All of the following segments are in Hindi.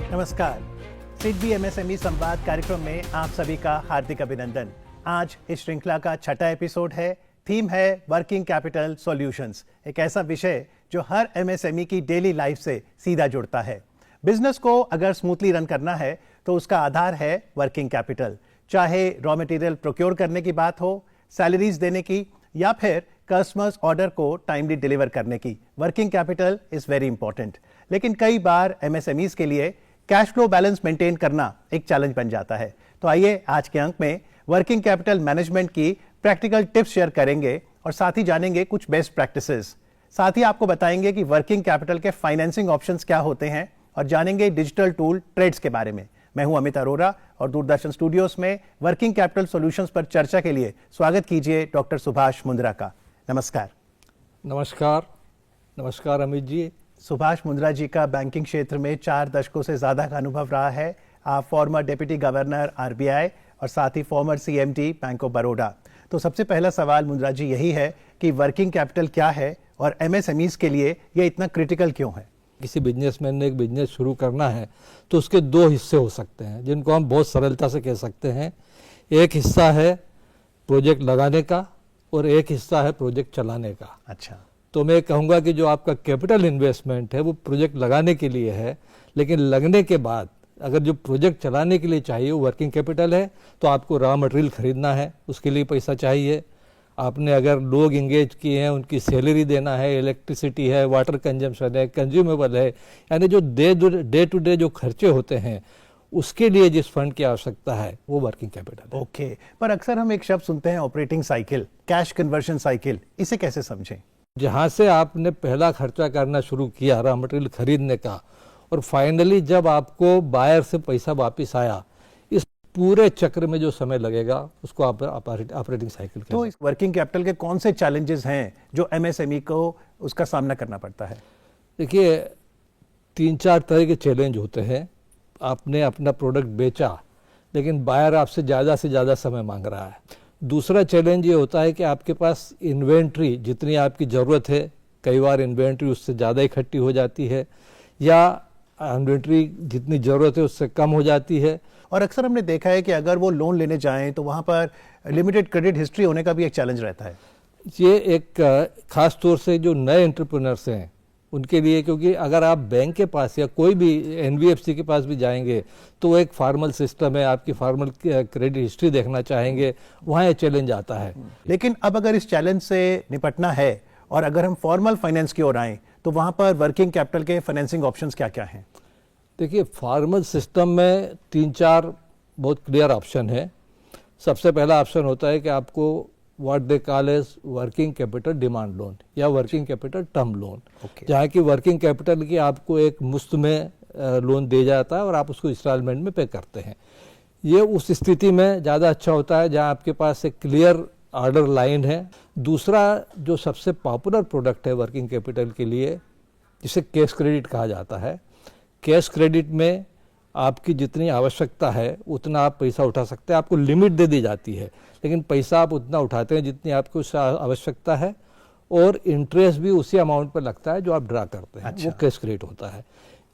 नमस्कार, सिडबी एमएसएमई संवाद कार्यक्रम में आप सभी का हार्दिक अभिनंदन। आज इस श्रृंखला का छठा एपिसोड है। थीम है वर्किंग कैपिटल सॉल्यूशंस, एक ऐसा विषय जो हर एमएसएमई की डेली लाइफ से सीधा जुड़ता है। बिजनेस को अगर स्मूथली रन करना है तो उसका आधार है वर्किंग कैपिटल। चाहे रॉ मटेरियल प्रोक्योर करने की बात हो, सैलरीज देने की, या फिर कस्टमर्स ऑर्डर को टाइमली डिलीवर करने की, working capital is very important. लेकिन कई बार एमएसएमईज के लिए कैश फ्लो बैलेंस मेंटेन करना एक चैलेंज बन जाता है। तो आइए आज के अंक में वर्किंग कैपिटल मैनेजमेंट की प्रैक्टिकल टिप्स शेयर करेंगे और साथ ही जानेंगे कुछ बेस्ट प्रैक्टिसेस। साथ ही आपको बताएंगे कि वर्किंग कैपिटल के फाइनेंसिंग ऑप्शंस क्या होते हैं और जानेंगे डिजिटल टूल ट्रेड्स के बारे में। मैं हूं अमित अरोरा और दूरदर्शन स्टूडियोज में वर्किंग कैपिटल सॉल्यूशंस पर चर्चा के लिए स्वागत कीजिए डॉक्टर सुभाष मुंद्रा का। नमस्कार। नमस्कार अमित जी। सुभाष मुंद्रा जी का बैंकिंग क्षेत्र में 4 दशकों से ज्यादा का अनुभव रहा है। आप फॉर्मर डिप्टी गवर्नर आरबीआई और साथ ही former CMD bank of Baroda. तो सबसे पहला सवाल मुंद्रा जी यही है कि वर्किंग कैपिटल क्या है और एमएसएमईज के लिए ये इतना क्रिटिकल क्यों है? किसी बिजनेसमैन ने एक बिजनेस शुरू करना है तो उसके 2 हिस्से हो सकते हैं जिनको हम बहुत सरलता से कह सकते हैं। एक हिस्सा है प्रोजेक्ट लगाने का और एक हिस्सा है प्रोजेक्ट चलाने का। अच्छा, तो मैं कहूँगा कि जो आपका कैपिटल इन्वेस्टमेंट है वो प्रोजेक्ट लगाने के लिए है, लेकिन लगने के बाद अगर जो प्रोजेक्ट चलाने के लिए चाहिए वो वर्किंग कैपिटल है तो आपको रॉ मटेरियल खरीदना है, उसके लिए पैसा चाहिए। आपने अगर लोग इंगेज किए हैं उनकी सैलरी देना है, इलेक्ट्रिसिटी है, वाटर कंजम्पशन है, कंज्यूमेबल है, यानी जो डे टू डे जो खर्चे होते हैं उसके लिए जिस फंड की आवश्यकता है वो वर्किंग कैपिटल है। ओके, पर अक्सर हम एक शब्द सुनते हैं operating cycle, cash conversion cycle, इसे कैसे समझें? जहाँ से आपने पहला खर्चा करना शुरू किया रॉ मटेरियल खरीदने का और फाइनली जब आपको बायर से पैसा वापस आया, इस पूरे चक्र में जो समय लगेगा उसको आप ऑपरेटिंग साइकिल कहते हैं। तो इस वर्किंग कैपिटल के कौन से चैलेंजेस हैं जो एमएसएमई को उसका सामना करना पड़ता है? देखिए 3-4 तरह के चैलेंज होते हैं। आपने अपना प्रोडक्ट बेचा लेकिन बायर आपसे से ज़्यादा समय मांग रहा है। दूसरा चैलेंज ये होता है कि आपके पास इन्वेंट्री जितनी आपकी ज़रूरत है, कई बार इन्वेंट्री उससे ज़्यादा इकट्ठी हो जाती है या इन्वेंट्री जितनी ज़रूरत है उससे कम हो जाती है। और अक्सर हमने देखा है कि अगर वो लोन लेने जाएं तो वहाँ पर लिमिटेड क्रेडिट हिस्ट्री होने का भी एक चैलेंज रहता है। ये एक खास तौर से जो नए एंटरप्रेन्योर्स हैं उनके लिए, क्योंकि अगर आप बैंक के पास या कोई भी एनबीएफसी के पास भी जाएंगे तो वो एक फॉर्मल सिस्टम है, आपकी फॉर्मल क्रेडिट हिस्ट्री देखना चाहेंगे, वहाँ ये चैलेंज आता है। लेकिन अब अगर इस चैलेंज से निपटना है और अगर हम फॉर्मल फाइनेंस की ओर आएँ तो वहाँ पर वर्किंग कैपिटल के फाइनेंसिंग ऑप्शंस क्या क्या हैं? देखिए फॉर्मल सिस्टम में 3-4 बहुत क्लियर ऑप्शन है। सबसे पहला ऑप्शन होता है कि आपको what they call as working capital demand loan या वर्किंग कैपिटल टर्म लोन, जहाँ की वर्किंग कैपिटल की आपको एक मुफ्त में लोन दिया जाता है और आप उसको इंस्टॉलमेंट में पे करते हैं। ये उस स्थिति में ज़्यादा अच्छा होता है जहाँ आपके पास एक क्लियर ऑर्डर लाइन है। दूसरा जो सबसे पॉपुलर प्रोडक्ट है वर्किंग कैपिटल के लिए, जिसे कैश क्रेडिट कहा जाता है। कैश क्रेडिट में आपकी जितनी आवश्यकता है उतना आप पैसा उठा सकते हैं, आपको लिमिट दे दी जाती है लेकिन पैसा आप उतना उठाते हैं जितनी आपको आवश्यकता है और इंटरेस्ट भी उसी अमाउंट पर लगता है जो आप ड्रा करते हैं। अच्छा। वो कैश क्रेडिट होता है।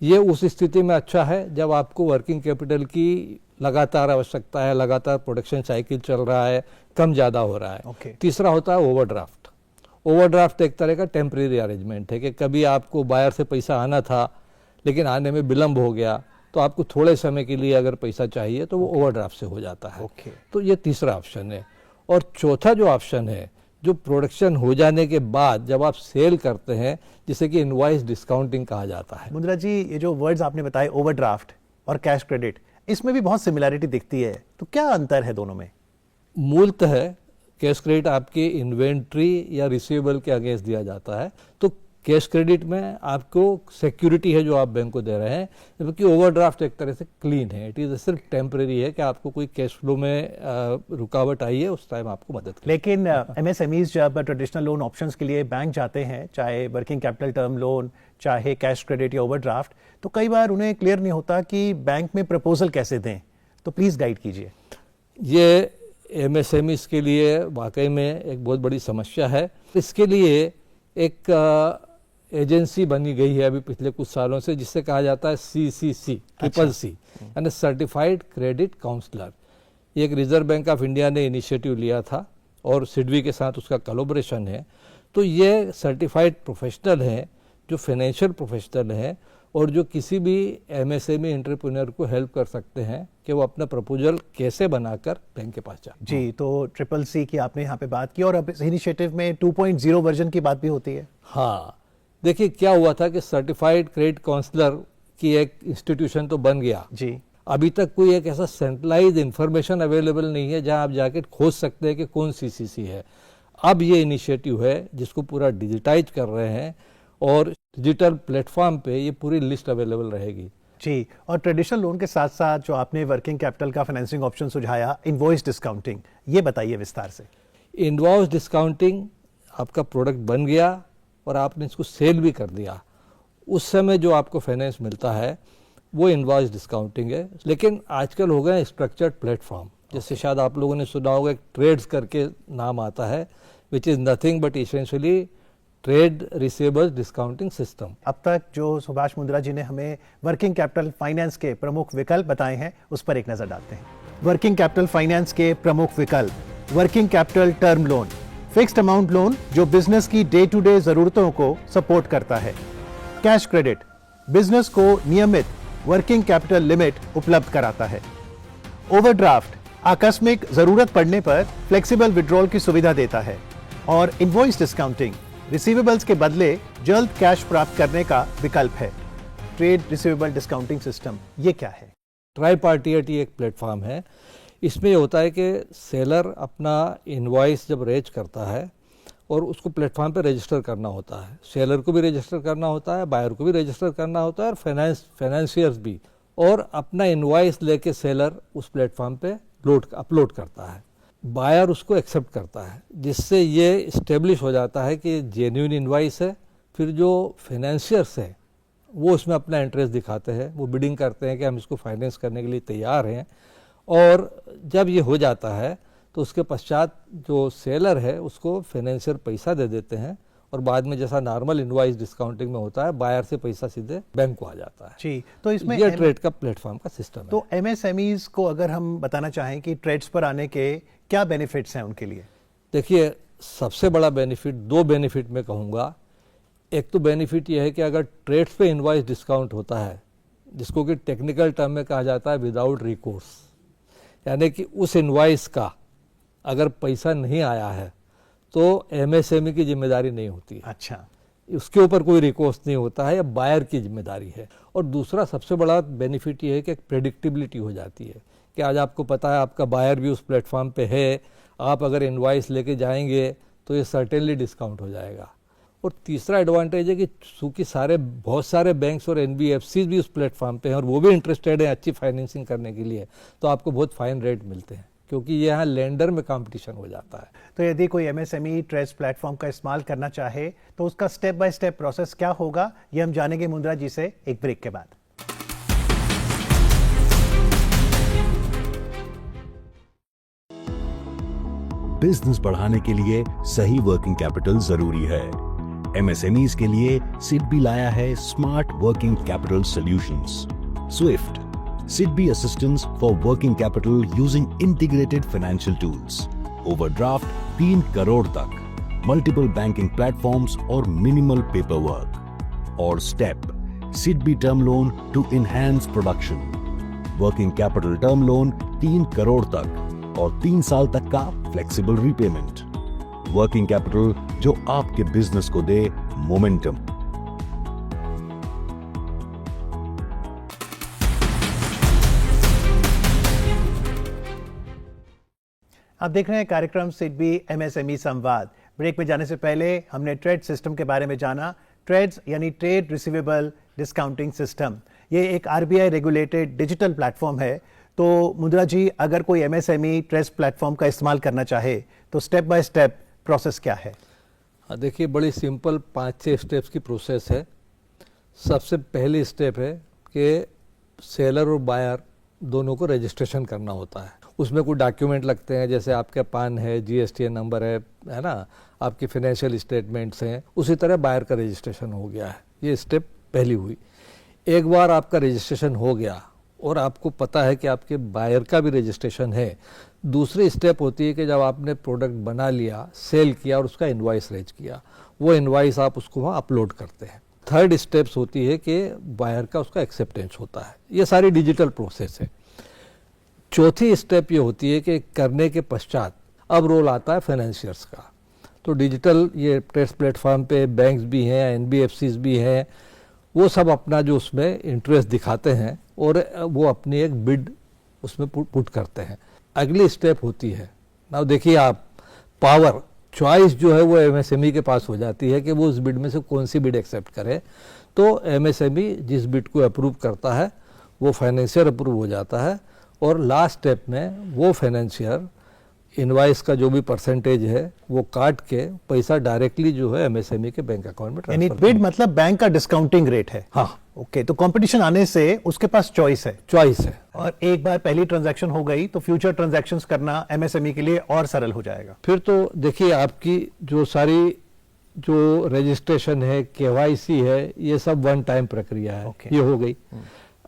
ये उस स्थिति में अच्छा है जब आपको वर्किंग कैपिटल की लगातार आवश्यकता है, लगातार प्रोडक्शन साइकिल चल रहा है, कम ज़्यादा हो रहा है। तीसरा होता है ओवरड्राफ्ट। ओवरड्राफ्ट एक तरह का टेम्परेरी अरेंजमेंट है कि कभी आपको बायर से पैसा आना था लेकिन आने में विलम्ब हो गया तो आपको थोड़े समय के लिए अगर पैसा चाहिए तो वो ओवरड्राफ्ट से हो जाता है। तो ये तीसरा ऑप्शन है। और चौथा जो ऑप्शन है, जो प्रोडक्शन हो जाने के बाद जब आप सेल करते हैं, जिसे कि इनवॉइस डिस्काउंटिंग कहा जाता है। मुंद्रा जी, ये जो वर्ड्स आपने बताए ओवरड्राफ्ट और कैश क्रेडिट, इसमें भी बहुत सिमिलैरिटी दिखती है, तो क्या अंतर है दोनों में? मूलतः कैश क्रेडिट आपकी इन्वेंट्री या रिसीवेबल के अगेंस्ट दिया जाता है, तो कैश क्रेडिट में आपको सिक्योरिटी है जो आप बैंक को दे रहे हैं, जबकि ओवरड्राफ्ट एक तरह से क्लीन है। इट इज़ सिर्फ टेम्परेरी है कि आपको कोई कैश फ्लो में रुकावट आई है उस टाइम आपको मदद करें। लेकिन एमएसएमईज जब ट्रेडिशनल लोन ऑप्शंस के लिए बैंक जाते हैं, चाहे वर्किंग कैपिटल टर्म लोन, चाहे कैश क्रेडिट या ओवरड्राफ्ट, तो कई बार उन्हें क्लियर नहीं होता कि बैंक में प्रपोजल कैसे दें, तो प्लीज़ गाइड कीजिए। ये एमएसएमईज के लिए वाकई में एक बहुत बड़ी समस्या है। इसके लिए एक एजेंसी बनी गई है अभी पिछले कुछ सालों से, जिससे कहा जाता है CCC, ट्रिपल सी, यानी सर्टिफाइड क्रेडिट काउंसलर। ये एक रिजर्व बैंक ऑफ इंडिया ने इनिशिएटिव लिया था और सिडबी के साथ उसका कोलैबोरेशन है। तो ये सर्टिफाइड प्रोफेशनल हैं जो फाइनेंशियल प्रोफेशनल हैं और जो किसी भी MSME एंटरप्रेन्योर को हेल्प कर सकते हैं कि वो अपना प्रपोजल कैसे बनाकर बैंक के पास जाए। जी, तो ट्रिपल सी की आपने यहाँ पे बात की और अब इस इनिशिएटिव में 2.0 वर्जन की बात भी होती है। हाँ, देखिए क्या हुआ था कि सर्टिफाइड क्रेडिट काउंसलर की एक इंस्टीट्यूशन तो बन गया जी, अभी तक कोई एक ऐसा सेंट्रलाइज इंफॉर्मेशन अवेलेबल नहीं है जहां आप जाके खोज सकते हैं कि कौन CCC है। अब ये इनिशिएटिव है जिसको पूरा डिजिटाइज कर रहे हैं और डिजिटल प्लेटफॉर्म पे ये पूरी लिस्ट अवेलेबल रहेगी। जी, और ट्रेडिशनल लोन के साथ साथ जो आपने वर्किंग कैपिटल का फाइनेंसिंग ऑप्शन सुझाया, इनवॉइस डिस्काउंटिंग, ये बताइए विस्तार से। इनवॉइस डिस्काउंटिंग, आपका प्रोडक्ट बन गया और आपने इसको सेल भी कर दिया, उस समय जो आपको फाइनेंस मिलता है वो इनवॉइस डिस्काउंटिंग है। लेकिन आजकल हो गए स्ट्रक्चर्ड प्लेटफॉर्म, जैसे शायद आप लोगों ने सुना होगा, एक ट्रेड्स करके नाम आता है, which is nothing but essentially trade receivables discounting system. अब तक जो सुभाष मुंद्रा जी ने हमें वर्किंग कैपिटल फाइनेंस के प्रमुख विकल्प बताए हैं, उस पर एक नजर डालते हैं। वर्किंग कैपिटल फाइनेंस के प्रमुख विकल्प: working capital term loan, fixed amount loan जो बिजनेस की डे टू डे जरूरतों को सपोर्ट करता है। कैश क्रेडिट, बिजनेस को नियमित वर्किंग कैपिटल लिमिट उपलब्ध कराता है। ओवरड्राफ्ट, आकस्मिक जरूरत पड़ने पर फ्लेक्सिबल विड्रॉल की सुविधा देता है। और इनवॉइस डिस्काउंटिंग, रिसीवेबल्स के बदले जल्द कैश प्राप्त करने का विकल्प है। ट्रेड रिसीवेबल डिस्काउंटिंग सिस्टम, ये क्या है? ट्राई पार्टी एक प्लेटफॉर्म है। इसमें ये होता है कि सेलर अपना इनवॉइस जब रेज करता है और उसको प्लेटफॉर्म पे रजिस्टर करना होता है, सेलर को भी रजिस्टर करना होता है, बायर को भी रजिस्टर करना होता है और फाइनेंशियर्स भी, और अपना इनवॉइस लेके सेलर उस प्लेटफॉर्म पे अपलोड करता है, बायर उसको एक्सेप्ट करता है, जिससे ये इस्टेब्लिश हो जाता है कि जेन्युइन इनवॉइस है। फिर जो फाइनेंशियर्स हैं वो उसमें अपना इंटरेस्ट दिखाते हैं, वो बिडिंग करते हैं कि हम इसको फाइनेंस करने के लिए तैयार हैं। और जब ये हो जाता है तो उसके पश्चात जो सेलर है उसको फाइनेंशियर पैसा दे देते हैं और बाद में जैसा नॉर्मल इनवॉइस डिस्काउंटिंग में होता है, बायर से पैसा सीधे बैंक को आ जाता है। जी, तो इसमें ये ट्रेड का प्लेटफॉर्म का सिस्टम है। तो MSMEs को अगर हम बताना चाहें कि ट्रेड्स पर आने के क्या बेनिफिट्स हैं उनके लिए? देखिए, सबसे बड़ा बेनिफिट, दो बेनिफिट मैं कहूँगा। एक तो बेनिफिट ये है कि अगर ट्रेड्स पे इनवॉइस डिस्काउंट होता है, जिसको कि टेक्निकल टर्म में कहा जाता है विदाउट रिकोर्स, यानी कि उस इनवॉइस का अगर पैसा नहीं आया है तो MSME की जिम्मेदारी नहीं होती है। अच्छा, उसके ऊपर कोई रिकोर्स नहीं होता है, या बायर की जिम्मेदारी है। और दूसरा सबसे बड़ा बेनिफिट ये है कि प्रेडिक्टिबिलिटी हो जाती है कि आज आपको पता है आपका बायर भी उस प्लेटफॉर्म पे है, आप अगर इनवॉइस लेके जाएंगे तो ये सर्टेनली डिस्काउंट हो जाएगा। और तीसरा एडवांटेज है कि चूँकि बहुत सारे बैंक्स और NBFCs भी उस प्लेटफॉर्म पे हैं और वो भी इंटरेस्टेड हैं अच्छी फाइनेंसिंग करने के लिए, तो आपको बहुत फाइन रेट मिलते हैं, क्योंकि ये यहाँ लेंडर में कंपटीशन हो जाता है। तो यदि कोई MSME ट्रेड्स प्लेटफॉर्म का इस्तेमाल करना चाहे तो उसका स्टेप बाय स्टेप प्रोसेस क्या होगा, ये हम जानेंगे मुंद्रा जी से एक ब्रेक के बाद। बिजनेस बढ़ाने के लिए सही वर्किंग कैपिटल जरूरी है। MSMEs के लिए सिडबी लाया है smart working capital solutions, Swift SIDBI assistance for working capital using integrated financial tools, overdraft 3 crore तक, multiple banking platforms और minimal paperwork, और STEP SIDBI term loan to enhance production, working capital term loan 3 crore तक और 3 साल तक का flexible repayment, working capital जो आपके बिजनेस को दे मोमेंटम। आप देख रहे हैं कार्यक्रम सिडबी MSME संवाद। ब्रेक में जाने से पहले हमने ट्रेड सिस्टम के बारे में जाना। ट्रेड्स यानी ट्रेड रिसीवेबल डिस्काउंटिंग सिस्टम, ये एक RBI रेगुलेटेड डिजिटल प्लेटफॉर्म है। तो मुंद्रा जी, अगर कोई MSME ट्रेड्स प्लेटफॉर्म का इस्तेमाल करना चाहे तो स्टेप बाय स्टेप प्रोसेस क्या है? देखिए, बड़ी सिंपल 5-6 स्टेप्स की प्रोसेस है। सबसे पहली स्टेप है कि सेलर और बायर दोनों को रजिस्ट्रेशन करना होता है। उसमें कुछ डॉक्यूमेंट लगते हैं, जैसे आपके पान है, जीएसटीएन नंबर है ना, आपकी फाइनेंशियल स्टेटमेंट्स हैं। उसी तरह बायर का रजिस्ट्रेशन हो गया है। ये स्टेप पहली हुई। एक बार आपका रजिस्ट्रेशन हो गया और आपको पता है कि आपके बायर का भी रजिस्ट्रेशन है, दूसरी स्टेप होती है कि जब आपने प्रोडक्ट बना लिया, सेल किया और उसका इनवॉइस रेज किया, वो इनवॉइस आप उसको वहाँ अपलोड करते हैं। थर्ड स्टेप्स होती है कि बायर का उसका एक्सेप्टेंस होता है। ये सारी डिजिटल प्रोसेस है। चौथी स्टेप ये होती है कि करने के पश्चात अब रोल आता है फाइनेंशियर्स का। तो डिजिटल ये ट्रेड्स प्लेटफॉर्म पे बैंक्स भी हैं, एनबीएफसीज भी हैं, वो सब अपना जो उसमें इंटरेस्ट दिखाते हैं और वो अपनी एक बिड उसमें पुट करते हैं। अगली स्टेप होती है, ना देखिए आप, पावर चॉइस जो है वो एमएसएमई के पास हो जाती है कि वो उस बिड में से कौन सी बिड एक्सेप्ट करे। तो एमएसएमई जिस बिड को अप्रूव करता है वो फाइनेंशियर अप्रूव हो जाता है और लास्ट स्टेप में वो फाइनेंशियर इनवाइस का जो भी परसेंटेज है वो काट के पैसा डायरेक्टली जो है एमएसएमई के बैंक अकाउंट में यानी ट्रांसफर। बिड मतलब बैंक का डिस्काउंटिंग रेट है। हाँ, ओके, तो कंपटीशन आने से उसके पास चॉइस है, चॉइस है। और एक बार पहली ट्रांजैक्शन हो गई तो फ्यूचर ट्रांजैक्शंस करना एमएसएमई के लिए और सरल हो जाएगा। फिर तो देखिए आपकी जो सारी जो रजिस्ट्रेशन है, केवाईसी है, ये सब वन टाइम प्रक्रिया है। Okay. ये हो गई।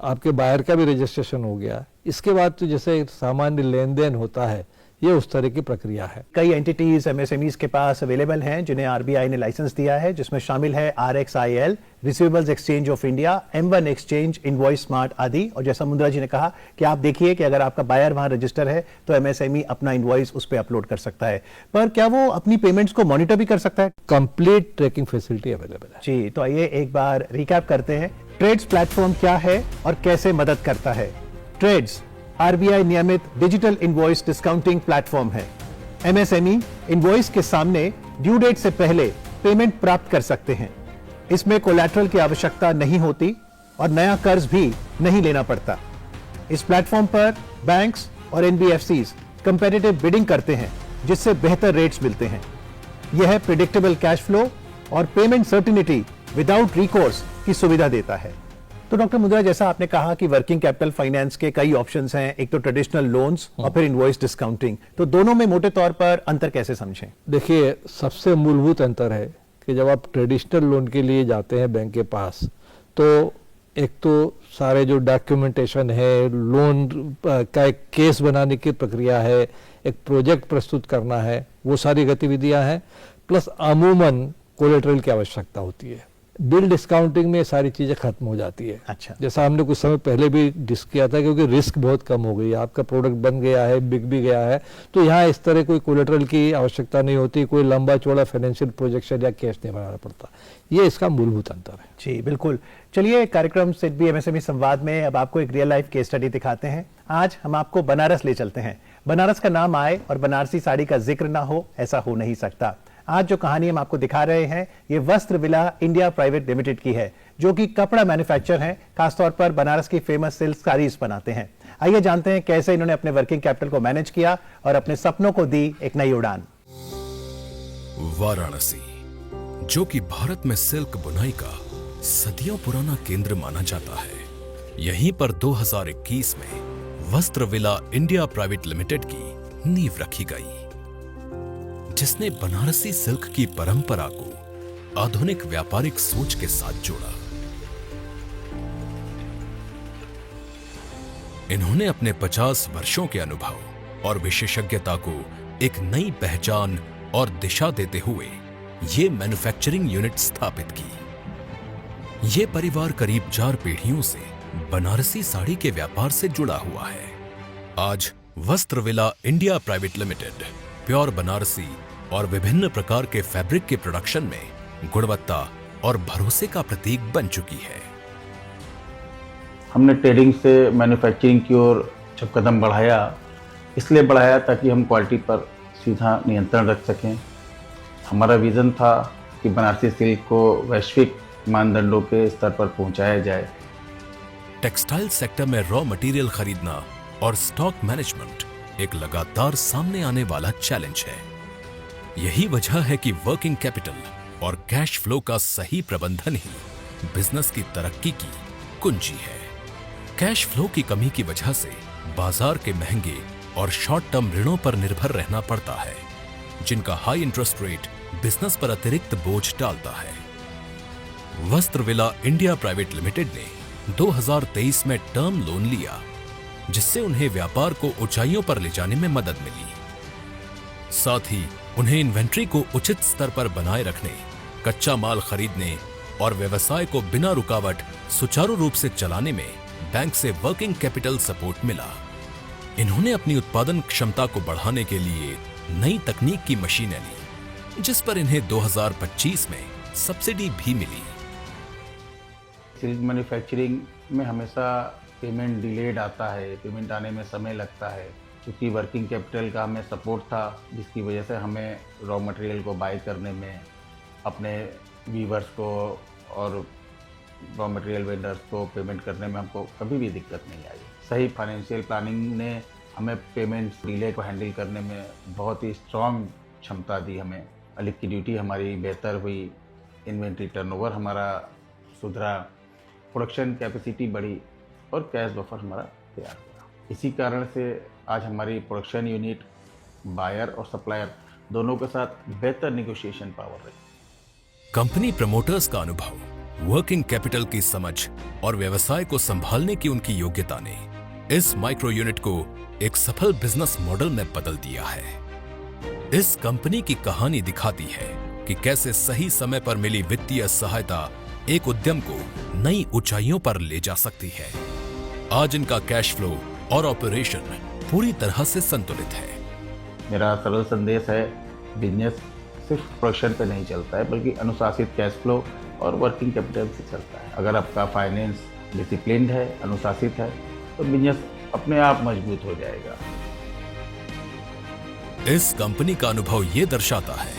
आपके बायर का भी रजिस्ट्रेशन हो गया। इसके बाद तो जैसे सामान्य लेन देन होता है, ये उस तरह की प्रक्रिया है। कई एंटिटीज एमएसएमईज के पास अवेलेबल हैं जिन्हें आरबीआई ने लाइसेंस दिया है, जिसमें शामिल है RXIL, receivables exchange of India, M1 exchange, invoice smart आदि। और जैसा मुंद्रा जी ने कहा कि आप देखिए कि अगर आपका बायर वहां रजिस्टर है तो एमएसएमई अपना इनवॉइस उस पर अपलोड कर सकता है। पर क्या वो अपनी पेमेंट्स को मॉनिटर भी कर सकता है? कंप्लीट ट्रैकिंग फैसिलिटी अवेलेबल है। जी, तो आइए एक बार रिकैप करते हैं। ट्रेड्स प्लेटफॉर्म क्या है और कैसे मदद करता है? ट्रेड्स आरबीआई नियमित डिजिटल इनवॉइस डिस्काउंटिंग प्लेटफॉर्म है। एमएसएमई इनवॉइस के सामने ड्यू डेट से पहले पेमेंट प्राप्त कर सकते हैं। इसमें कोलैटरल की आवश्यकता नहीं होती और नया कर्ज भी नहीं लेना पड़ता। इस प्लेटफॉर्म पर बैंक्स और एनबीएफसीज कंपेटिटिव बिडिंग करते हैं, जिससे बेहतर रेट्स मिलते हैं। यह है प्रिडिक्टेबल कैश फ्लो और पेमेंट सर्टिनिटी विदाउट रिकोर्स की सुविधा देता है। तो डॉक्टर मुद्रा, जैसा आपने कहा कि वर्किंग कैपिटल फाइनेंस के कई ऑप्शंस हैं, एक तो ट्रेडिशनल लोन्स और फिर इनवॉइस डिस्काउंटिंग, तो दोनों में मोटे तौर पर अंतर कैसे समझें? देखिए, सबसे मूलभूत अंतर है कि जब आप ट्रेडिशनल लोन के लिए जाते हैं बैंक के पास, तो एक तो सारे जो डॉक्यूमेंटेशन है, लोन का एक केस बनाने की प्रक्रिया है, एक प्रोजेक्ट प्रस्तुत करना है, वो सारी गतिविधियां हैं, प्लस अमूमन कोलेटरल की आवश्यकता होती है। बिल डिस्काउंटिंग में सारी चीज़ें खत्म हो जाती है। अच्छा, जैसा हमने कुछ समय पहले भी डिस्कस किया था, क्योंकि रिस्क बहुत कम हो गई है, आपका प्रोडक्ट बन गया है, बिक भी गया है, तो यहाँ इस तरह कोई कोलेटरल की आवश्यकता नहीं होती, कोई लंबा चौड़ा फाइनेंशियल प्रोजेक्शन या कैश नहीं बनाना पड़ता। ये इसका मूलभूत अंतर है। जी बिल्कुल। चलिए, कार्यक्रम सिडबी एमएसएमई संवाद में अब आपको एक रियल लाइफ केस स्टडी दिखाते हैं। आज हम आपको बनारस ले चलते हैं। बनारस का नाम आए और बनारसी साड़ी का जिक्र ना हो, ऐसा हो नहीं सकता। आज जो कहानी हम आपको दिखा रहे हैं, ये वस्त्र विला इंडिया प्राइवेट लिमिटेड की है, जो कि कपड़ा मैन्युफैक्चर है, खासतौर पर बनारस की फेमस सिल्क साड़ीज बनाते हैं। आइए जानते हैं कैसे इन्होंने अपने वर्किंग कैपिटल को मैनेज किया और अपने सपनों को दी एक नई उड़ान। वाराणसी, जो कि भारत में सिल्क बुनाई का सदियों पुराना केंद्र माना जाता है, यहीं पर 2021 में वस्त्र विला इंडिया प्राइवेट लिमिटेड की नींव रखी गई, जिसने बनारसी सिल्क की परंपरा को आधुनिक व्यापारिक सोच के साथ जोड़ा। इन्होंने अपने 50 वर्षों के अनुभव और विशेषज्ञता को एक नई पहचान और दिशा देते हुए ये मैन्युफैक्चरिंग यूनिट स्थापित की। ये परिवार करीब 4 पीढ़ियों से बनारसी साड़ी के व्यापार से जुड़ा हुआ है। आज वस्त्र villa India private limited pure Banarasi और विभिन्न प्रकार के फैब्रिक के प्रोडक्शन में गुणवत्ता और भरोसे का प्रतीक बन चुकी है। हमने ट्रेडिंग से मैन्युफैक्चरिंग की ओर जब कदम बढ़ाया, इसलिए बढ़ाया ताकि हम क्वालिटी पर सीधा नियंत्रण रख सकें। हमारा विज़न था कि बनारसी सिल्क को वैश्विक मानदंडों के स्तर पर पहुंचाया जाए। टेक्सटाइल सेक्टर में रॉ मटेरियल खरीदना और स्टॉक मैनेजमेंट एक लगातार सामने आने वाला चैलेंज है। यही वजह है कि वर्किंग कैपिटल और कैश फ्लो का सही प्रबंधन ही बिजनेस की तरक्की की कुंजी है। कैश फ्लो की कमी की वजह से बाजार के महंगे और शॉर्ट टर्म ऋणों पर निर्भर रहना पड़ता है, जिनका हाई इंटरेस्ट रेट बिजनेस पर अतिरिक्त बोझ डालता है। वस्त्र विला इंडिया प्राइवेट लिमिटेड ने 2023 में टर्म लोन लिया, जिससे उन्हें व्यापार को ऊंचाइयों पर ले जाने में मदद मिली। साथ ही उन्हें इन्वेंट्री को उचित स्तर पर बनाए रखने, कच्चा माल खरीदने और व्यवसाय को बिना रुकावट सुचारू रूप से चलाने में बैंक से वर्किंग कैपिटल सपोर्ट मिला। इन्होंने अपनी उत्पादन क्षमता को बढ़ाने के लिए नई तकनीक की मशीनें ली, जिस पर इन्हें 2025 में सब्सिडी भी मिली। सिल्क मैन्युफैक्चरिंग में हमेशा पेमेंट डिलेड आता है, पेमेंट आने में समय लगता है। क्योंकि वर्किंग कैपिटल का हमें सपोर्ट था, जिसकी वजह से हमें रॉ मटेरियल को बाय करने में, अपने वीवर्स को और रॉ मटेरियल वेंडर्स को पेमेंट करने में हमको कभी भी दिक्कत नहीं आई। सही फाइनेंशियल प्लानिंग ने हमें पेमेंट डिले को हैंडल करने में बहुत ही स्ट्रॉन्ग क्षमता दी हमें। लिक्विडिटी हमारी बेहतर हुई, इन्वेंट्री टर्नओवर हमारा सुधरा, प्रोडक्शन कैपेसिटी बढ़ी और कैश बफर हमारा तैयार हुआ। इसी कारण से आज हमारी प्रोडक्शन यूनिट बायर और सप्लायर दोनों के साथ बेहतर नेगोशिएशन पावर रही। कंपनी प्रमोटर्स का अनुभव, वर्किंग कैपिटल की समझ और व्यवसाय को संभालने की उनकी योग्यता ने इस माइक्रो यूनिट को एक सफल बिजनेस मॉडल में बदल दिया है। इस कंपनी की कहानी दिखाती है कि कैसे सही समय पर मिली वित्तीय सहायता एक उद्यम को नई ऊंचाइयों पर ले जा सकती है। आज इनका कैश फ्लो और ऑपरेशन पूरी तरह से संतुलित है। मेरा सरल संदेश है, बिजनेस सिर्फ प्रोडक्शन पे नहीं चलता है, बल्कि अनुशासित कैश फ्लो और वर्किंग कैपिटल से चलता है। अगर आपका फाइनेंस डिसिप्लिन्ड है, अनुशासित है, तो बिजनेस अपने आप मजबूत हो जाएगा। इस कंपनी का अनुभव ये दर्शाता है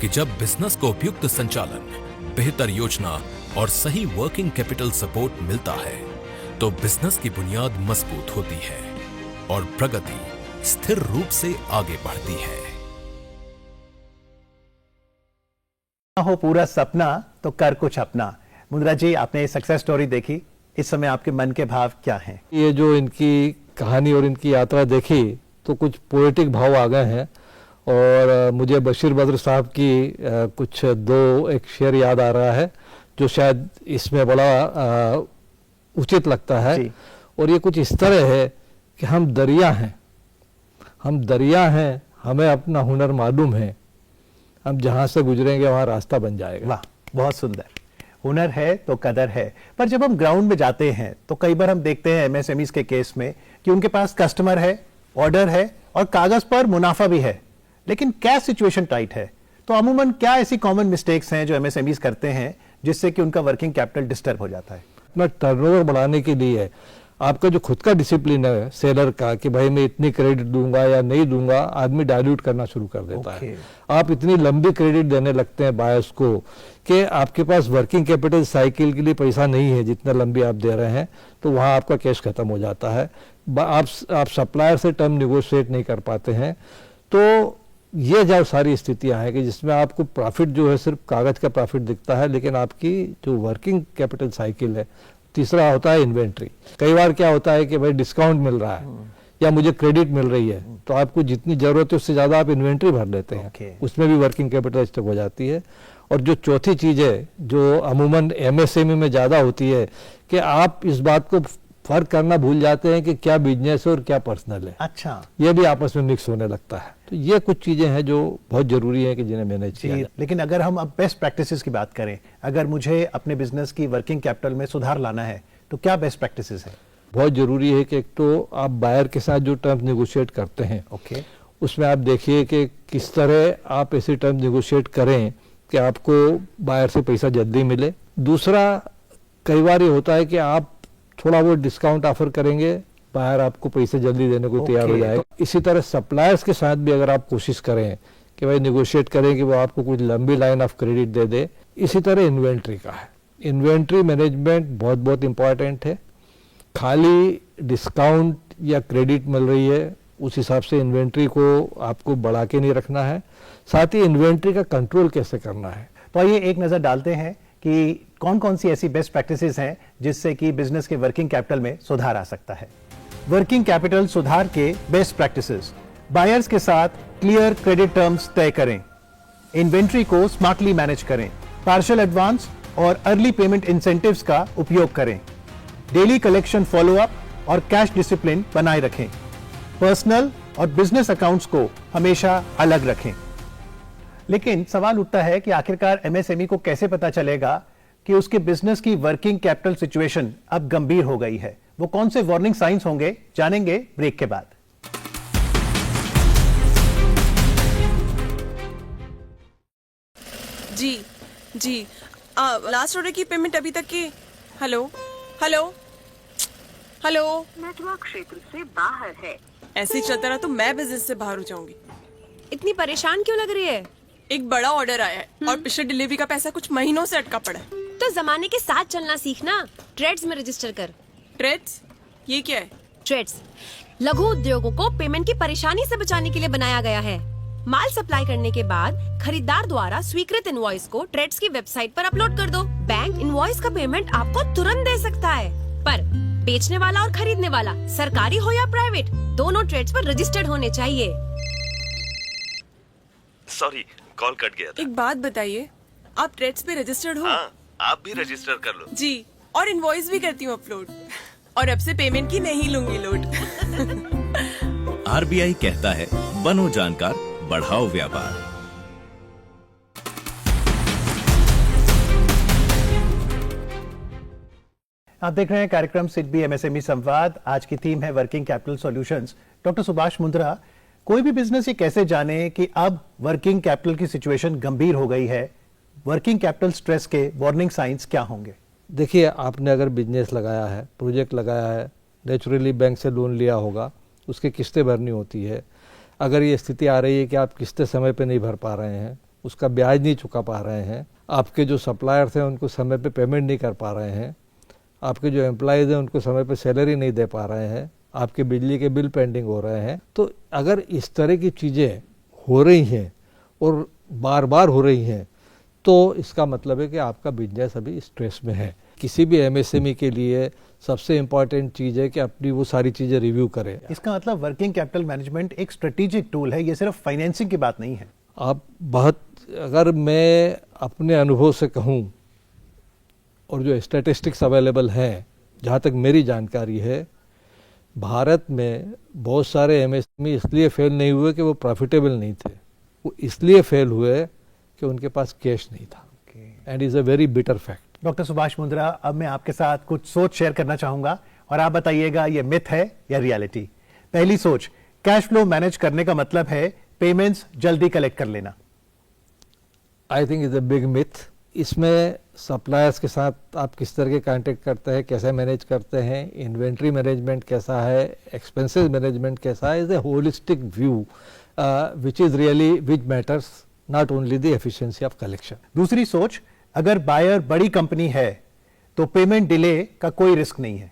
कि जब बिजनेस को उपयुक्त संचालन, बेहतर योजना और सही वर्किंग कैपिटल सपोर्ट मिलता है, तो बिजनेस की बुनियाद मजबूत होती है और प्रगति स्थिर रूप से आगे बढ़ती है। हो पूरा सपना तो कर कुछ अपना। मुंद्रा जी, आपने सक्सेस स्टोरी देखी, इस समय आपके मन के भाव क्या हैं? ये जो इनकी कहानी और इनकी यात्रा देखी तो कुछ पोएटिक भाव आ गए हैं और मुझे बशीर बद्र साहब की कुछ एक शेर याद आ रहा है जो शायद इसमें बड़ा उचित लगता है। और ये कुछ इस तरह है कि हम दरिया हैं, हमें अपना हुनर मालूम है, हम जहाँ से गुजरेंगे वहाँ रास्ता बन जाएगा। वाह, बहुत सुंदर। हुनर है तो कदर है। पर जब हम ग्राउंड में जाते हैं तो कई बार हम देखते हैं एमएसएमईज के केस में कि उनके पास कस्टमर है, ऑर्डर है और कागज पर मुनाफा भी है, लेकिन कैश सिचुएशन टाइट है। तो अमूमन क्या ऐसी कॉमन मिस्टेक्स हैं जो एमएसएमईज करते हैं जिससे कि उनका वर्किंग कैपिटल डिस्टर्ब हो जाता है? अपना टर्नओवर बढ़ाने के लिए आपका जो खुद का डिसिप्लिन है सेलर का कि भाई मैं इतनी क्रेडिट दूंगा या नहीं दूंगा, आदमी डाइल्यूट करना शुरू कर देता है। आप इतनी लंबी क्रेडिट देने लगते हैं बायर्स को कि आपके पास वर्किंग कैपिटल साइकिल के लिए पैसा नहीं है जितना लंबी आप दे रहे हैं, तो वहाँ आपका कैश खत्म हो जाता है। आप सप्लायर से टर्म निगोशिएट नहीं कर पाते हैं। तो ये जो सारी स्थितियां हैं कि जिसमें आपको प्रॉफिट जो है सिर्फ कागज का प्रॉफिट दिखता है, लेकिन आपकी जो वर्किंग कैपिटल साइकिल है। तीसरा होता है इन्वेंट्री। कई बार क्या होता है कि भाई डिस्काउंट मिल रहा है या मुझे क्रेडिट मिल रही है, तो आपको जितनी जरूरत है उससे ज्यादा आप इन्वेंट्री भर लेते हैं, उसमें भी वर्किंग कैपिटल स्टक हो जाती है। और जो चौथी चीज है जो अमूमन एमएसएमई में ज्यादा होती है कि आप इस बात को फर्क करना भूल जाते हैं कि क्या बिजनेस है और क्या पर्सनल है। अच्छा, ये भी आपस में मिक्स होने लगता है। तो ये कुछ चीजें हैं जो बहुत जरूरी है कि जिन्हें मैनेज किया जाए। लेकिन अगर हम अब बेस्ट प्रैक्टिसेस की बात करें, अगर मुझे अपने बिजनेस की वर्किंग कैपिटल में सुधार लाना है तो क्या बेस्ट प्रैक्टिसेस है? बहुत जरूरी है कि एक तो आप बायर के साथ जो टर्म्स नेगोशिएट करते हैं, उसमें आप देखिए कि किस तरह आप ऐसे टर्म नेगोशिएट करें कि आपको बायर से पैसा जल्दी मिले। दूसरा, कई बार ये होता है कि आप थोड़ा वो डिस्काउंट ऑफर करेंगे, बायर आपको पैसे जल्दी देने को तैयार हो जाएगा। इसी तरह सप्लायर्स के साथ भी अगर आप कोशिश करें कि भाई निगोशिएट करें कि वो आपको कुछ लंबी लाइन ऑफ क्रेडिट दे दे। इसी तरह इन्वेंट्री का है, इन्वेंट्री मैनेजमेंट बहुत बहुत इंपॉर्टेंट है। खाली डिस्काउंट या क्रेडिट मिल रही है उस हिसाब से इन्वेंट्री को आपको बढ़ा के नहीं रखना है, साथ ही इन्वेंट्री का कंट्रोल कैसे करना है। तो आइए एक नजर डालते हैं कि कौन कौन सी ऐसी बेस्ट प्रैक्टिसेस हैं जिससे कि बिजनेस के वर्किंग कैपिटल में सुधार आ सकता है। वर्किंग कैपिटल सुधार के बेस्ट प्रैक्टिसेस। बायर्स के साथ क्लियर क्रेडिट टर्म्स तय करें, इन्वेंट्री को स्मार्टली मैनेज करें, पार्शियल एडवांस और अर्ली पेमेंट इंसेंटिव्स का उपयोग करें, डेली कलेक्शन फॉलोअप और कैश डिसिप्लिन बनाए रखें, पर्सनल और बिजनेस अकाउंट्स को हमेशा अलग रखें। लेकिन सवाल उठता है कि आखिरकार एमएसएमई को कैसे पता चलेगा कि उसके बिजनेस की वर्किंग कैपिटल सिचुएशन अब गंभीर हो गई है? वो कौन से वार्निंग साइंस होंगे, जानेंगे ब्रेक के बाद। जी लास्ट ऑर्डर की पेमेंट अभी तक की। हेलो हेलो हेलो, नेटवर्क क्षेत्र से बाहर है। ऐसे ही चलता रहा तो मैं बिजनेस से बाहर हो जाऊंगी। इतनी परेशान क्यों लग रही है? एक बड़ा ऑर्डर आया है और पिछले डिलीवरी का पैसा कुछ महीनों से अटका पड़ा है। तो जमाने के साथ चलना सीखना। ट्रेड्स में रजिस्टर कर। ट्रेड्स? ये क्या है? ट्रेड्स लघु उद्योगों को पेमेंट की परेशानी से बचाने के लिए बनाया गया है। माल सप्लाई करने के बाद खरीदार द्वारा स्वीकृत इनवॉइस को ट्रेड्स की वेबसाइट पर अपलोड कर दो। बैंक इनवॉइस का पेमेंट आपको तुरंत दे सकता है, पर बेचने वाला और खरीदने वाला सरकारी हो या प्राइवेट, दोनों ट्रेड्स पर रजिस्टर्ड होने चाहिए। सॉरी, कॉल कट गया था। एक बात बताइए, आप ट्रेड्स पे रजिस्टर्ड हो? हाँ, आप भी रजिस्टर कर लो। जी, और इनवॉइस भी करती हूँ अपलोड, और अब से पेमेंट की नहीं लूंगी लोड। आरबीआई कहता है, बनो जानकार, बढ़ाओ व्यापार। आप देख रहे हैं कार्यक्रम सिडबी एमएसएमई संवाद। आज की थीम है working capital solutions. Doctor Subhash Mundra, कोई भी बिजनेस ये कैसे जाने कि अब वर्किंग कैपिटल की सिचुएशन गंभीर हो गई है? वर्किंग कैपिटल स्ट्रेस के वार्निंग साइंस क्या होंगे? देखिए, आपने अगर बिजनेस लगाया है, प्रोजेक्ट लगाया है, नेचुरली बैंक से लोन लिया होगा, उसकी किस्तें भरनी होती है। अगर ये स्थिति आ रही है कि आप किस्तें समय पे नहीं भर पा रहे हैं, उसका ब्याज नहीं चुका पा रहे हैं, आपके जो सप्लायर्स हैं उनको समय पे पेमेंट नहीं कर पा रहे हैं, आपके जो एम्प्लॉयज़ हैं उनको समय पे सैलरी नहीं दे पा रहे हैं, आपके बिजली के बिल पेंडिंग हो रहे हैं, तो अगर इस तरह की चीज़ें हो रही हैं और बार बार हो रही हैं, तो इसका मतलब है कि आपका बिजनेस अभी स्ट्रेस में है। किसी भी एमएसएमई के लिए सबसे इम्पॉर्टेंट चीज़ है कि अपनी वो सारी चीज़ें रिव्यू करें। इसका मतलब वर्किंग कैपिटल मैनेजमेंट एक स्ट्रेटेजिक टूल है, ये सिर्फ फाइनेंसिंग की बात नहीं है। आप बहुत, अगर मैं अपने अनुभव से कहूँ और जो स्टैटिस्टिक्स अवेलेबल हैं, जहाँ तक मेरी जानकारी है, भारत में बहुत सारे एमएसएमई इसलिए फेल नहीं हुए कि वो प्रॉफिटेबल नहीं थे, वो इसलिए फेल हुए कि उनके पास कैश नहीं था। And is a very bitter fact. Doctor Subhash Mundra, अब मैं आपके साथ कुछ सोच शेयर करना चाहूंगा और आप बताइएगा ये मिथ है या रियलिटी। पहली सोच, कैश फ्लो मैनेज करने का मतलब है पेमेंट्स जल्दी कलेक्ट कर लेना। I think is a big myth. इसमें सप्लायर्स के साथ आप किस तरह के कांटेक्ट करते हैं, कैसे मैनेज करते हैं, इन्वेंट्री मैनेजमेंट कैसा है, एक्सपेंसेस मैनेजमेंट कैसा है, is a holistic view which is really which matters, not only the efficiency of collection. दूसरी सोच, अगर बायर बड़ी कंपनी है तो पेमेंट डिले का कोई रिस्क नहीं है।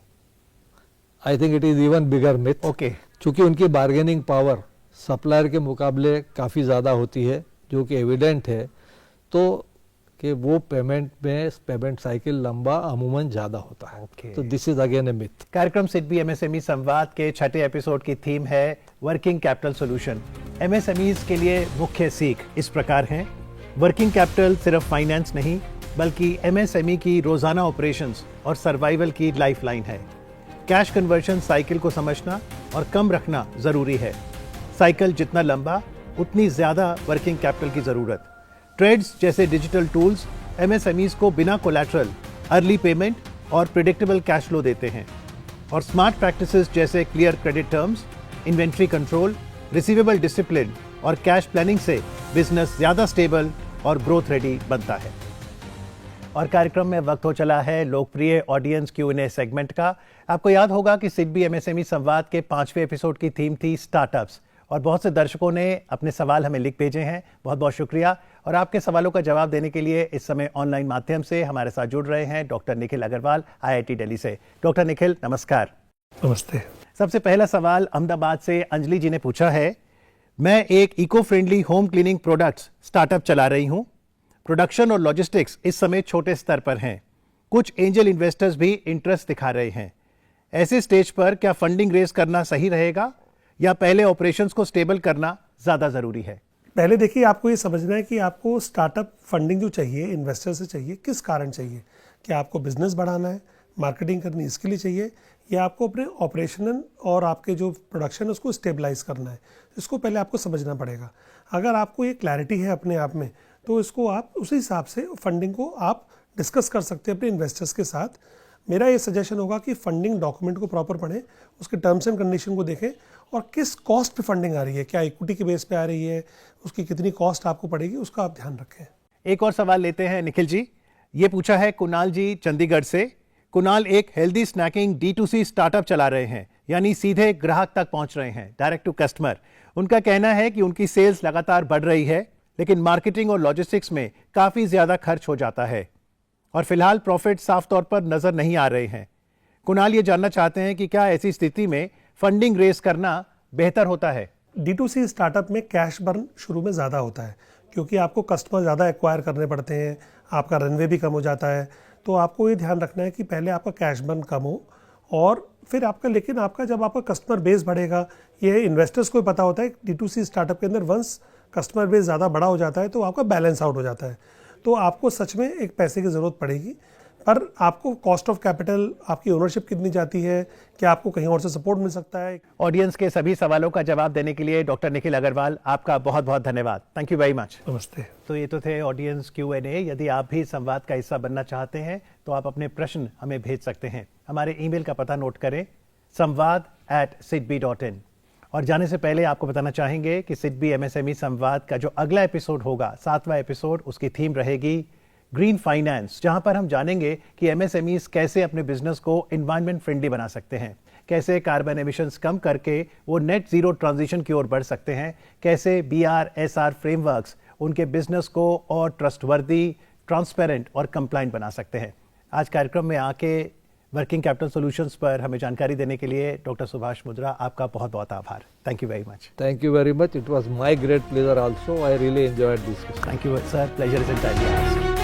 I think it is even bigger myth. Okay, चूंकि उनकी बार्गेनिंग पावर सप्लायर के मुकाबले काफ़ी ज़्यादा होती है, जो कि एविडेंट है, तो कि वो पेमेंट साइकिल लंबा अमूमन ज़्यादा होता है। तो this is again A myth. कार्यक्रम सिडबी एमएसएमई संवाद के छठे एपिसोड की थीम है वर्किंग कैपिटल सॉल्यूशन। एमएसएमईज के लिए मुख्य सीख इस प्रकार हैं। वर्किंग कैपिटल सिर्फ फाइनेंस नहीं, बल्कि एमएसएमई की रोजाना ऑपरेशंस और सर्वाइवल की लाइफलाइन है। कैश कन्वर्जन साइकिल को समझना और कम रखना जरूरी है। साइकिल जितना लंबा, उतनी ज्यादा वर्किंग कैपिटल की जरूरत। ट्रेड्स जैसे डिजिटल टूल्स एमएसएमईज को बिना कोलैटरल अर्ली पेमेंट और प्रिडिक्टेबल कैश फ्लो देते हैं, और स्मार्ट प्रैक्टिसेस जैसे clear credit terms, inventory control, receivable discipline और कैश प्लानिंग से बिजनेस ज्यादा स्टेबल और ग्रोथ रेडी बनता है। और कार्यक्रम में वक्त हो चला है लोकप्रिय ऑडियंस Q&A सेगमेंट का। आपको याद होगा कि सिडबी एमएसएमई संवाद के 5वें एपिसोड की थीम थी स्टार्टअप्स, और बहुत से दर्शकों ने अपने सवाल हमें लिख भेजे हैं। बहुत बहुत शुक्रिया। और आपके सवालों का जवाब देने के लिए इस समय ऑनलाइन माध्यम से हमारे साथ जुड़ रहे हैं डॉक्टर निखिल अग्रवाल, IIT दिल्ली से। डॉक्टर निखिल, नमस्कार। नमस्ते। सबसे पहला सवाल अहमदाबाद से अंजलि जी ने पूछा है, मैं एक eco friendly home cleaning products startup चला रही हूं। प्रोडक्शन और लॉजिस्टिक्स इस समय छोटे स्तर पर हैं। कुछ एंजल इन्वेस्टर्स भी इंटरेस्ट दिखा रहे हैं। ऐसे स्टेज पर क्या फंडिंग रेज करना सही रहेगा या पहले ऑपरेशंस को स्टेबल करना ज़्यादा ज़रूरी है? पहले देखिए, आपको ये समझना है कि आपको स्टार्टअप फंडिंग जो चाहिए इन्वेस्टर से चाहिए, किस कारण चाहिए। क्या आपको बिजनेस बढ़ाना है, मार्केटिंग करनी इसके लिए चाहिए, या आपको अपने ऑपरेशनल और आपके जो प्रोडक्शन है उसको स्टेबलाइज करना है। इसको पहले आपको समझना पड़ेगा। अगर आपको ये क्लैरिटी है अपने आप में, तो इसको आप उसी हिसाब से फंडिंग को आप डिस्कस कर सकते हैं अपने इन्वेस्टर्स के साथ। मेरा ये सजेशन होगा कि फंडिंग डॉक्यूमेंट को प्रॉपर पढ़ें, उसके टर्म्स एंड कंडीशन को देखें और किस कॉस्ट पे फंडिंग आ रही है, क्या इक्विटी के बेस पे आ रही है, उसकी कितनी कॉस्ट आपको पड़ेगी, उसका आप ध्यान रखें। एक और सवाल लेते हैं निखिल जी। ये पूछा है कुणाल जी चंडीगढ़ से। कुणाल एक हेल्दी स्नैकिंग D2C स्टार्टअप चला रहे हैं, यानी सीधे ग्राहक तक पहुंच रहे हैं, डायरेक्ट टू कस्टमर। उनका कहना है कि उनकी सेल्स लगातार बढ़ रही है, लेकिन मार्केटिंग और लॉजिस्टिक्स में काफी ज्यादा खर्च हो जाता है और फिलहाल प्रॉफिट साफ तौर पर नजर नहीं आ रहे हैं। कुणाल ये जानना चाहते हैं कि क्या ऐसी स्थिति में फंडिंग रेस करना बेहतर होता है? D2C स्टार्टअप में कैश बर्न शुरू में ज़्यादा होता है, क्योंकि आपको कस्टमर ज़्यादा एक्वायर करने पड़ते हैं, आपका रनवे भी कम हो जाता है। तो आपको ये ध्यान रखना है कि पहले आपका कैश बर्न कम हो और फिर आपका, लेकिन आपका जब आपका कस्टमर बेस बढ़ेगा, ये इन्वेस्टर्स को पता होता है D2C स्टार्टअप के अंदर वंस कस्टमर बेस ज़्यादा बड़ा हो जाता है तो आपका बैलेंस आउट हो जाता है। तो आपको सच में एक पैसे की ज़रूरत पड़ेगी, पर आपको कॉस्ट ऑफ कैपिटल, आपकी ओनरशिप कितनी जाती है, क्या आपको कहीं और से सपोर्ट मिल सकता है। ऑडियंस के सभी सवालों का जवाब देने के लिए डॉक्टर निखिल अग्रवाल, आपका बहुत बहुत धन्यवाद। Thank you very much. नमस्ते। तो ये तो थे ऑडियंस Q&A। यदि आप भी संवाद का हिस्सा बनना चाहते हैं तो आप अपने प्रश्न हमें भेज सकते हैं। हमारे ईमेल का पता नोट करें, samvad@sidbi.in। और जाने से पहले आपको बताना चाहेंगे कि सिडबी MSME संवाद का जो अगला एपिसोड होगा, 7वां एपिसोड, उसकी थीम रहेगी ग्रीन फाइनेंस, जहां पर हम जानेंगे कि MSMEs कैसे अपने बिजनेस को एनवायरनमेंट फ्रेंडली बना सकते हैं, कैसे कार्बन एमिशंस कम करके वो नेट जीरो ट्रांजिशन की ओर बढ़ सकते हैं, कैसे BRSR फ्रेमवर्क्स उनके बिजनेस को और ट्रस्टवर्दी, ट्रांसपेरेंट और कंप्लाइंट बना सकते हैं। आज कार्यक्रम में आके वर्किंग कैपिटल सॉल्यूशंस पर हमें जानकारी देने के लिए डॉक्टर सुभाष मुद्रा, आपका बहुत बहुत आभार। Thank you very much. Thank you very much. It was my great pleasure also. I really enjoyed this discussion. Thank you, sir. Pleasure is entirely ours.